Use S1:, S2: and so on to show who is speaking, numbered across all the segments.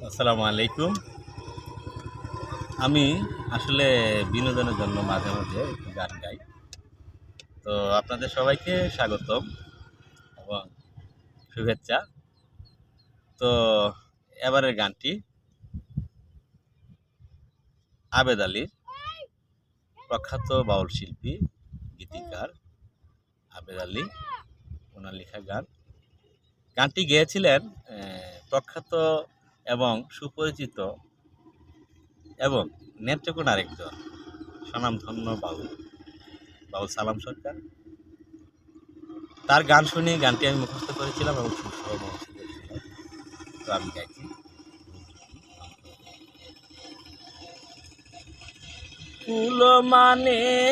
S1: আসসালামু আলাইকুম। আমি আসলে বিনোদনের জন্য মাঝে মাঝে একটু গান গাই। তো আপনাদের সবাইকে স্বাগতম এবং শুভেচ্ছা। তো এবারের গানটি আবেদ আলীর, প্রখ্যাত বাউল শিল্পী গীতিকার আবেদ আলী, ওনার লেখা গান। গানটি গেয়েছিলেন প্রখ্যাত এবং সুপরিচিত এবং নেত্রকোনার আরেকজন স্বনামধন্য বাউল সালাম সরকার। তার গান শুনে গানটি আমি মুখস্থ করেছিলাম এবং সুরসহ মুখস্থ করেছিলাম। তো আমি গাইছি। কুলমানের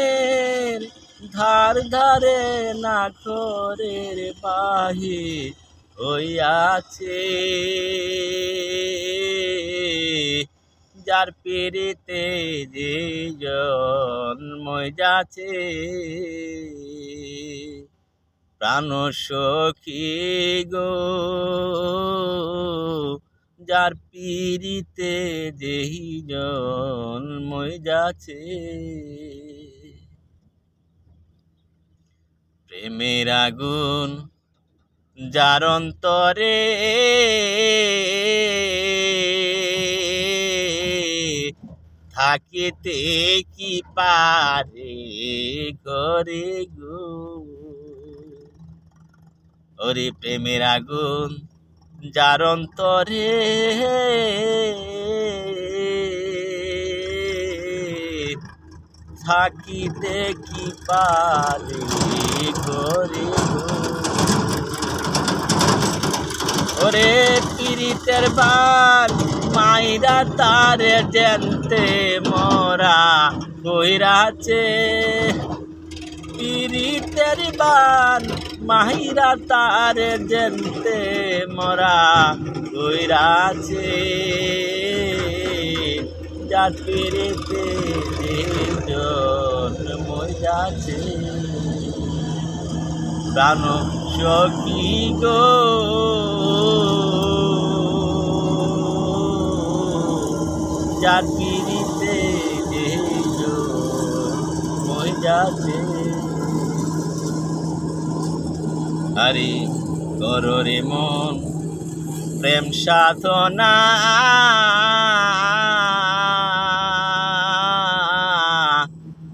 S1: ধার ধারে নাখরের বাহির হইয়াছে, যার পেরেতে যে জন্ম যাচ্ছে, প্রাণ সখী গো, যার পিরিতে যেই জন্ম যাচ্ছে, প্রেমের আগুন যার অন্তরে, থাকিতে কি পারে ঘরে গো, ওরে প্রেমের আগুন যার অন্তরে, থাকিতে কি পারে ঘরে গো, ওরে পীড়িতের বান মাইরা তার জেনতে মরা কইরাছে, পীড়িতের বান মাহিরা তার জেনতে মরা কইরাছে, যার পীড়িতে জন্ম যাচ্ছে, প্রাণ সখী গো, যার পিড়িতে যে জন্ম যাচ্ছে, আরে করো রে মন প্রেম সাধনা,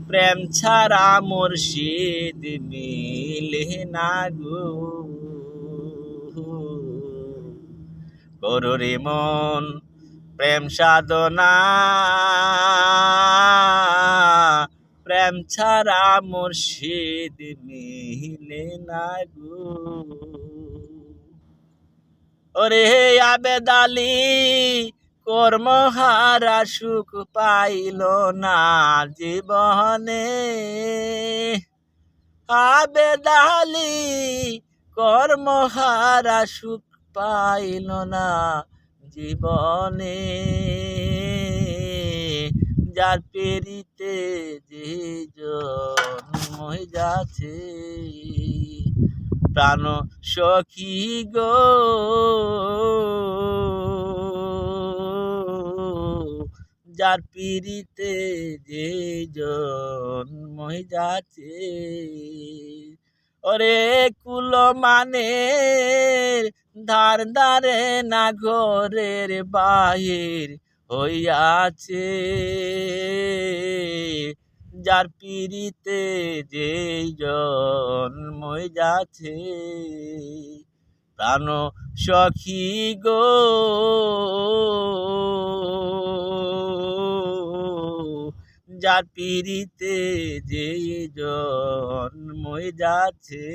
S1: প্রেম ছাড়া মুর্শিদ মিলে না গো, করো রে মন প্রেম সাধনা, প্রেম ছাড়া মুর্শিদ মিলে না গো, ওরে আবেদ আলী কর্মহারা সুখ পাইল না জীবনে, আবেদ আলী কর্মহারা সুখ পাইল না জীবনে, যার পেরিতে যে জন্ম যাচ্ছে, প্রাণ সখী গো, যার পিরিতে যে জন্ম যাচ্ছে, ওরে কুলমানের ধার ধারে না ঘরের বাহির হইয়াছে, যার পিরিতে যে জন্ম যাচ্ছে, প্রাণ সখী গো, যার পিরিতে যে জন্ম যাচ্ছে।